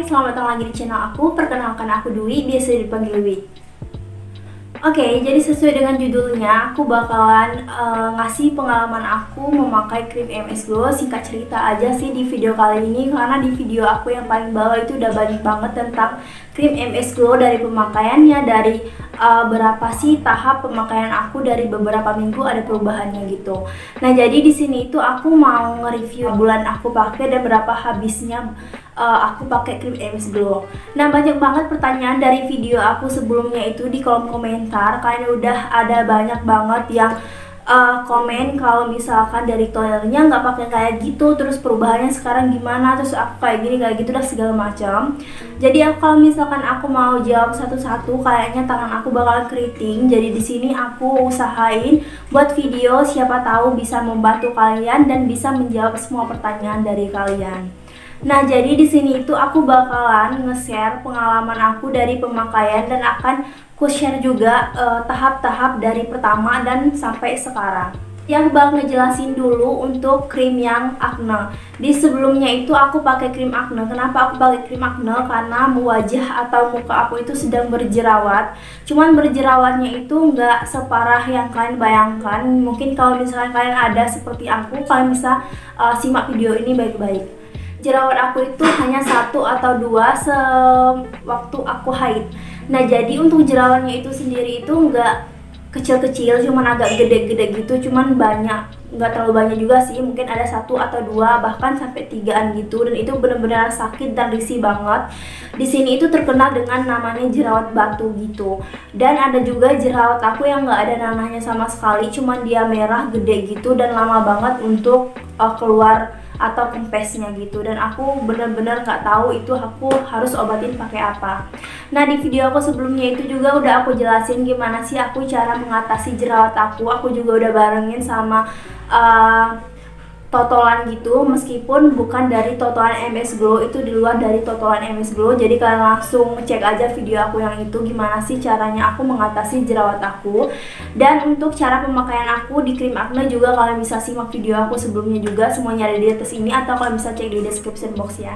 selamat datang lagi di channel aku. Perkenalkan aku Dwi, biasa dipanggil Dwi. Oke, jadi sesuai dengan judulnya, aku bakalan ngasih pengalaman aku memakai krim MS Glow. Singkat cerita aja sih di video kali ini, karena di video aku yang paling bawah itu udah banyak banget tentang krim MS Glow, dari pemakaiannya, dari berapa sih tahap pemakaian aku, dari beberapa minggu ada perubahannya gitu. Nah, jadi di sini itu aku mau nge-review bulan aku pakai dan berapa habisnya aku pakai krim MS Glow. Nah, banyak banget pertanyaan dari video aku sebelumnya itu di kolom komentar. Kalian udah ada banyak banget yang komen kalau misalkan dari tonernya nggak pakai kayak gitu, terus perubahannya sekarang gimana, terus aku kayak gini kayak gitu dah segala macam. Jadi kalau misalkan aku mau jawab satu-satu, kayaknya tangan aku bakalan keriting. Jadi di sini aku usahain buat video, siapa tahu bisa membantu kalian dan bisa menjawab semua pertanyaan dari kalian. Nah, jadi di sini itu aku bakalan nge-share pengalaman aku dari pemakaian dan akan ku share juga tahap-tahap dari pertama dan sampai sekarang. Yang bakal ngejelasin dulu untuk krim yang acne. Di sebelumnya itu aku pakai krim acne. Kenapa aku pakai krim acne? Karena wajah atau muka aku itu sedang berjerawat. Cuman berjerawatnya itu nggak separah yang kalian bayangkan. Mungkin kalau misalnya kalian ada seperti aku, kalian bisa simak video ini baik-baik. Jerawat aku itu hanya 1 atau 2 sewaktu aku haid. Nah, jadi untuk jerawatnya itu sendiri itu nggak kecil-kecil, cuman agak gede-gede gitu, cuman banyak, nggak terlalu banyak juga sih, mungkin ada 1 atau 2 bahkan sampai 3-an gitu, dan itu benar-benar sakit dan risih banget. Di sini itu terkenal dengan namanya jerawat batu gitu. Dan ada juga jerawat aku yang nggak ada nanahnya sama sekali, cuman dia merah gede gitu dan lama banget untuk keluar atau kempesnya gitu, dan aku bener-bener nggak tahu itu aku harus obatin pakai apa. Nah, di video aku sebelumnya itu juga udah aku jelasin gimana sih aku cara mengatasi jerawat aku. Aku juga udah barengin sama totolan gitu, meskipun bukan dari totolan MS Glow, itu di luar dari totolan MS Glow. Jadi kalian langsung cek aja video aku yang itu, gimana sih caranya aku mengatasi jerawat aku. Dan untuk cara pemakaian aku di krim acne juga kalian bisa simak video aku sebelumnya juga, semuanya ada di atas ini, atau kalian bisa cek di description box ya.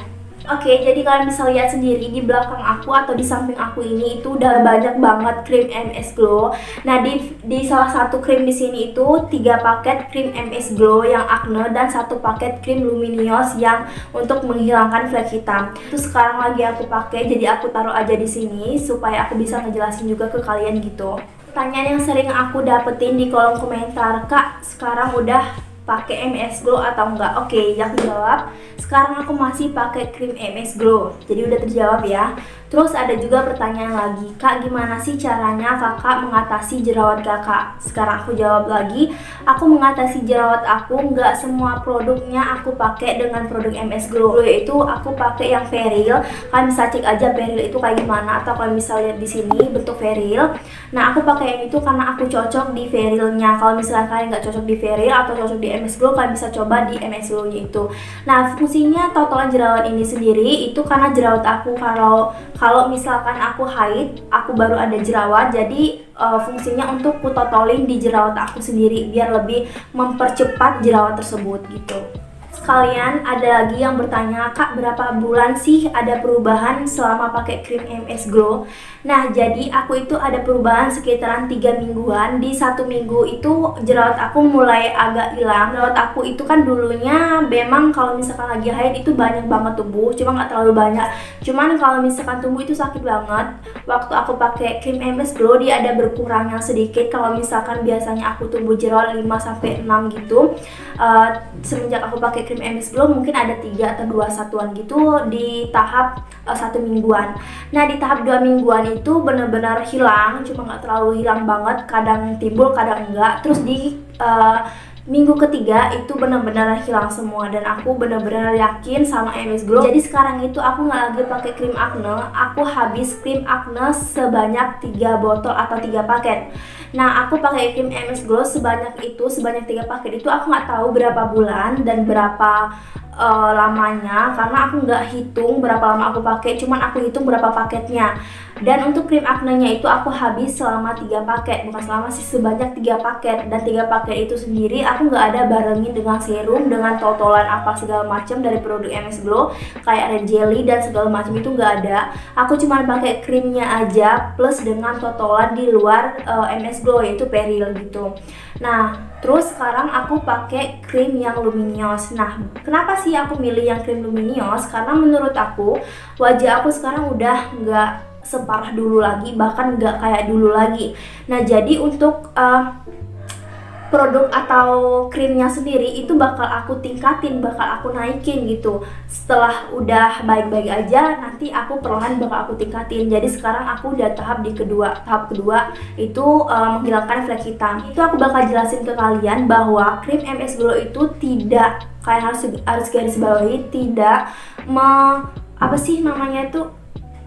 Oke, jadi kalian bisa lihat sendiri di belakang aku atau di samping aku ini itu udah banyak banget krim MS Glow. Nah, di salah satu krim di sini itu 3 paket krim MS Glow yang acne dan 1 paket krim Luminous yang untuk menghilangkan flek hitam. Itu sekarang lagi aku pakai, jadi aku taruh aja di sini supaya aku bisa ngejelasin juga ke kalian gitu. Pertanyaan yang sering aku dapetin di kolom komentar, "Kak, sekarang udah pakai MS Glow atau enggak?" Oke, aku jawab, sekarang aku masih pakai krim MS Glow. Jadi udah terjawab ya. Terus ada juga pertanyaan lagi, "Kak, gimana sih caranya kakak mengatasi jerawat kakak?" Sekarang aku jawab lagi, aku mengatasi jerawat aku nggak semua produknya aku pakai dengan produk MS Glow, yaitu aku pakai yang Veril. Kalian bisa cek aja Veril itu kayak gimana, atau kalian bisa lihat di sini bentuk Veril. Nah, aku pakai yang itu karena aku cocok di Verilnya. Kalau misalnya kalian nggak cocok di Veril atau cocok di MS Glow, kalian bisa coba di MS Glow-nya itu. Nah, fungsinya totolan jerawat ini sendiri itu karena jerawat aku, kalau misalkan aku haid, aku baru ada jerawat, jadi fungsinya untuk kutotolin di jerawat aku sendiri biar lebih mempercepat jerawat tersebut gitu. Sekalian ada lagi yang bertanya, "Kak, berapa bulan sih ada perubahan selama pakai krim MS Glow?" Nah, jadi aku itu ada perubahan sekitaran 3 mingguan. Di 1 minggu itu jerawat aku mulai agak hilang. Jerawat aku itu kan dulunya memang kalau misalkan lagi haid itu banyak banget tumbuh, cuma nggak terlalu banyak. Cuman kalau misalkan tumbuh itu sakit banget. Waktu aku pakai krim MS Glow dia ada berkurangnya sedikit. Kalau misalkan biasanya aku tumbuh jerawat 5-6 gitu, semenjak aku pakai krim MS Glow mungkin ada 3 atau 2 satuan gitu di tahap 1 mingguan. Nah, di tahap 2 mingguan itu benar-benar hilang, cuma nggak terlalu hilang banget, kadang timbul kadang enggak. Terus di minggu ketiga itu benar-benar hilang semua, dan aku benar-benar yakin sama MS Glow. Jadi sekarang itu aku nggak lagi pakai krim acne, aku habis krim acne sebanyak 3 botol atau 3 paket. Nah, aku pakai krim MS Glow sebanyak 3 paket itu, aku nggak tahu berapa bulan dan berapa lamanya, karena aku nggak hitung berapa lama aku pakai, cuman aku hitung berapa paketnya. Dan untuk krim aknenya itu aku habis selama 3 paket, bukan selama sih, sebanyak 3 paket. Dan 3 paket itu sendiri aku nggak ada barengin dengan serum, dengan totolan apa segala macam dari produk MS Glow kayak red jelly dan segala macam, itu nggak ada. Aku cuma pakai krimnya aja plus dengan totolan di luar MS Glow, yaitu Peril gitu. Nah, terus sekarang aku pakai krim yang luminous. Nah, kenapa sih aku milih yang krim luminous? Karena menurut aku wajah aku sekarang udah nggak separah dulu lagi, bahkan nggak kayak dulu lagi. Nah, jadi untuk produk atau krimnya sendiri itu bakal aku tingkatin, bakal aku naikin gitu. Setelah udah baik-baik aja, nanti aku perlahan bakal aku tingkatin. Jadi sekarang aku udah tahap kedua itu menghilangkan flek hitam. Itu aku bakal jelasin ke kalian bahwa krim MS Glow itu tidak, kayak harus garis bawahi, tidak apa sih namanya itu,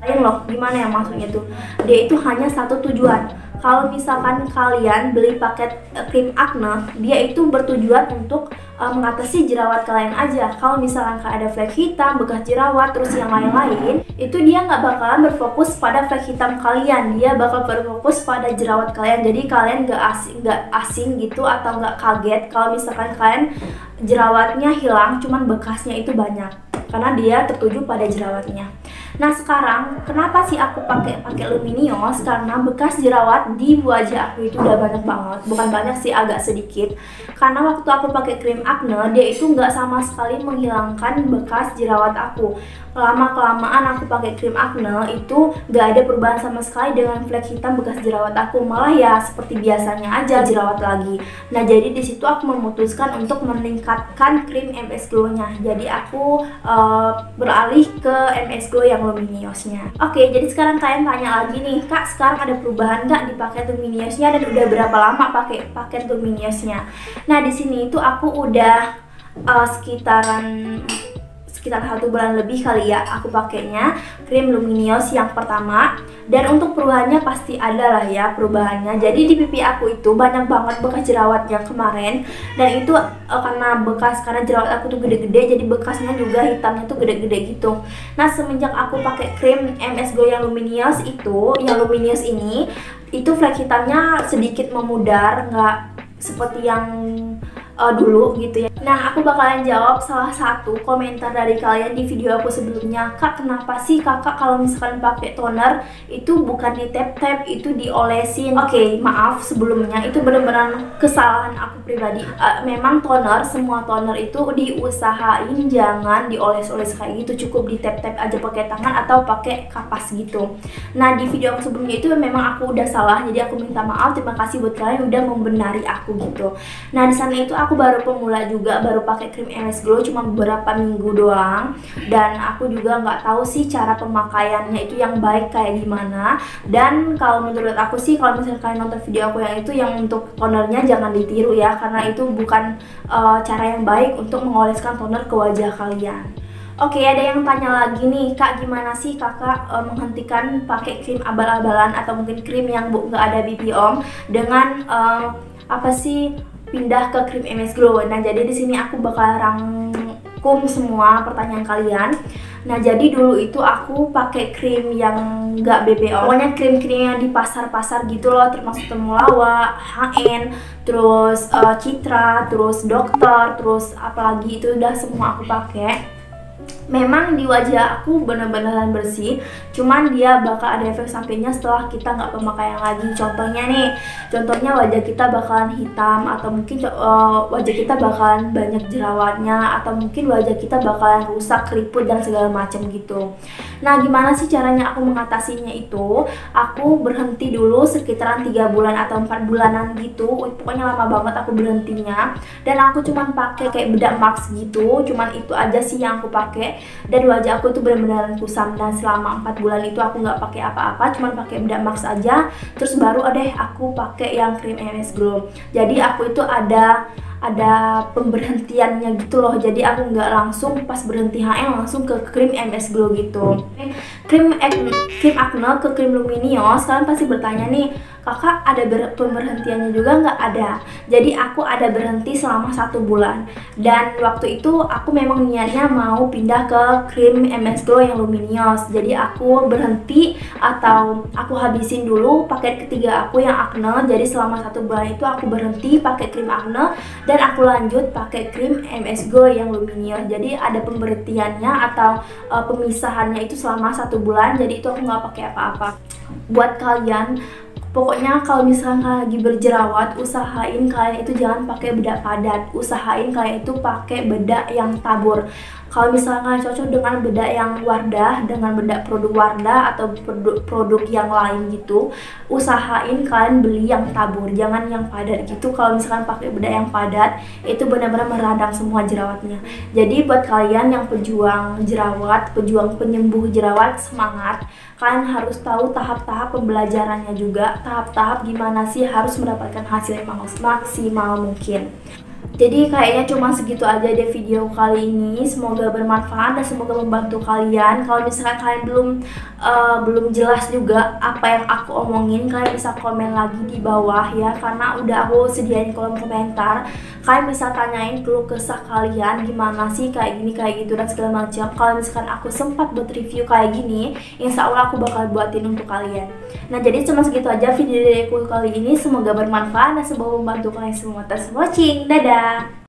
loh gimana ya maksudnya tuh, dia itu hanya satu tujuan. Kalau misalkan kalian beli paket krim akne, dia itu bertujuan untuk mengatasi jerawat kalian aja. Kalau misalkan ada flek hitam, bekas jerawat, terus yang lain-lain, itu dia nggak bakalan berfokus pada flek hitam kalian, dia bakal berfokus pada jerawat kalian. Jadi kalian nggak asing gitu, atau nggak kaget kalau misalkan kalian jerawatnya hilang, cuman bekasnya itu banyak, karena dia tertuju pada jerawatnya. Nah, sekarang kenapa sih aku pakai luminous? Karena bekas jerawat di wajah aku itu udah banyak banget. Bukan banyak sih, agak sedikit. Karena waktu aku pakai krim akne, dia itu nggak sama sekali menghilangkan bekas jerawat aku. Lama-kelamaan aku pakai krim akne itu nggak ada perubahan sama sekali dengan flek hitam bekas jerawat aku. Malah ya seperti biasanya aja, jerawat lagi. Nah, jadi di situ aku memutuskan untuk meningkatkan krim MS Glow-nya. Jadi aku beralih ke MS Glow yang luminousnya. Oke, jadi sekarang kalian tanya lagi nih, Kak, sekarang ada perubahan nggak di paket luminousnya dan udah berapa lama pakai paket luminousnya? Nah, di sini itu aku udah sekitar 1 bulan lebih kali ya aku pakainya krim luminous yang pertama. Dan untuk perubahannya pasti ada lah ya perubahannya. Jadi di pipi aku itu banyak banget bekas jerawat yang kemarin, dan itu karena jerawat aku tuh gede-gede, jadi bekasnya juga hitamnya tuh gede-gede gitu. Nah, semenjak aku pakai krim MS Glow yang luminous ini, itu flek hitamnya sedikit memudar, nggak seperti yang dulu gitu ya. Nah, aku bakalan jawab salah satu komentar dari kalian di video aku sebelumnya. Kak, kenapa sih kakak kalau misalkan pakai toner itu bukan di tap-tap, itu diolesin? Oke, maaf sebelumnya, itu benar-benar kesalahan aku pribadi. Memang semua toner itu diusahain jangan dioles-oles kayak gitu, cukup di tap-tap aja pakai tangan atau pakai kapas gitu. Nah, di video aku sebelumnya itu memang aku udah salah, jadi aku minta maaf. Terima kasih buat kalian udah membenari aku gitu. Nah, di sana itu aku baru pemula juga, baru pakai krim MS Glow cuma beberapa minggu doang, dan aku juga nggak tahu sih cara pemakaiannya itu yang baik kayak gimana. Dan kalau menurut aku sih, kalau misalnya kalian nonton video aku yang itu, yang untuk tonernya jangan ditiru ya, karena itu bukan cara yang baik untuk mengoleskan toner ke wajah kalian. Oke, ada yang tanya lagi nih, Kak, gimana sih kakak menghentikan pakai krim abal-abalan atau mungkin krim yang nggak ada BPOM dengan pindah ke krim MS Glow. Nah, jadi di sini aku bakal rangkum semua pertanyaan kalian. Nah, jadi dulu itu aku pakai krim yang nggak BPOM, pokoknya krim-krim yang di pasar-pasar gitu loh, termasuk Temulawak, HN, terus Citra, terus Dokter, terus apalagi itu udah semua aku pakai. Memang di wajah aku bener-beneran bersih, cuman dia bakal ada efek sampingnya setelah kita nggak pemakaian lagi. Contohnya wajah kita bakalan hitam, atau mungkin wajah kita bakalan banyak jerawatnya, atau mungkin wajah kita bakalan rusak, keriput dan segala macam gitu. Nah, gimana sih caranya aku mengatasinya itu? Aku berhenti dulu sekitaran 3 bulan atau 4 bulanan gitu, pokoknya lama banget aku berhentinya. Dan aku cuman pakai kayak bedak mask gitu, cuman itu aja sih yang aku pakai. Dan wajah aku tuh benar-benar kusam, dan selama 4 bulan itu aku nggak pakai apa-apa, cuman pakai bedak mask aja. Terus baru aku pakai yang krim MS Glow. Jadi aku itu ada pemberhentiannya gitu loh. Jadi aku nggak langsung pas berhenti HN langsung ke krim MS Glow gitu. Krim akne ke krim luminous, kalian pasti bertanya nih, kakak ada pemberhentiannya juga nggak? Ada. Jadi aku ada berhenti selama 1 bulan, dan waktu itu aku memang niatnya mau pindah ke krim MS Glow yang luminous. Jadi aku berhenti atau aku habisin dulu paket ketiga aku yang acne. Jadi selama 1 bulan itu aku berhenti pakai krim acne dan aku lanjut pakai krim MS Glow yang luminous. Jadi ada pemberhentiannya atau pemisahannya itu selama 1 bulan. Jadi itu aku nggak pakai apa-apa. Buat kalian, pokoknya kalau misalkan kalian lagi berjerawat, usahain kalian itu jangan pakai bedak padat. Usahain kalian itu pakai bedak yang tabur. Kalau misalkan kalian cocok dengan bedak yang Wardah, dengan bedak produk Wardah atau produk yang lain gitu, usahain kalian beli yang tabur, jangan yang padat gitu. Kalau misalkan pakai bedak yang padat, itu benar-benar meradang semua jerawatnya. Jadi buat kalian yang pejuang jerawat, pejuang penyembuh jerawat, semangat. Kalian harus tahu tahap-tahap pembelajarannya juga, tahap-tahap gimana sih harus mendapatkan hasil yang maksimal mungkin. Jadi kayaknya cuma segitu aja deh video kali ini. Semoga bermanfaat dan semoga membantu kalian. Kalau misalkan kalian belum jelas juga apa yang aku omongin, kalian bisa komen lagi di bawah ya, karena udah aku sediain kolom komentar. Kalian bisa tanyain keluh kesah kalian, gimana sih kayak gini, kayak gitu dan segala macam. Kalau misalkan aku sempat buat review kayak gini, insya Allah aku bakal buatin untuk kalian. Nah, jadi cuma segitu aja video dari aku kali ini. Semoga bermanfaat dan semoga membantu kalian semua. Thanks for watching. Dadah.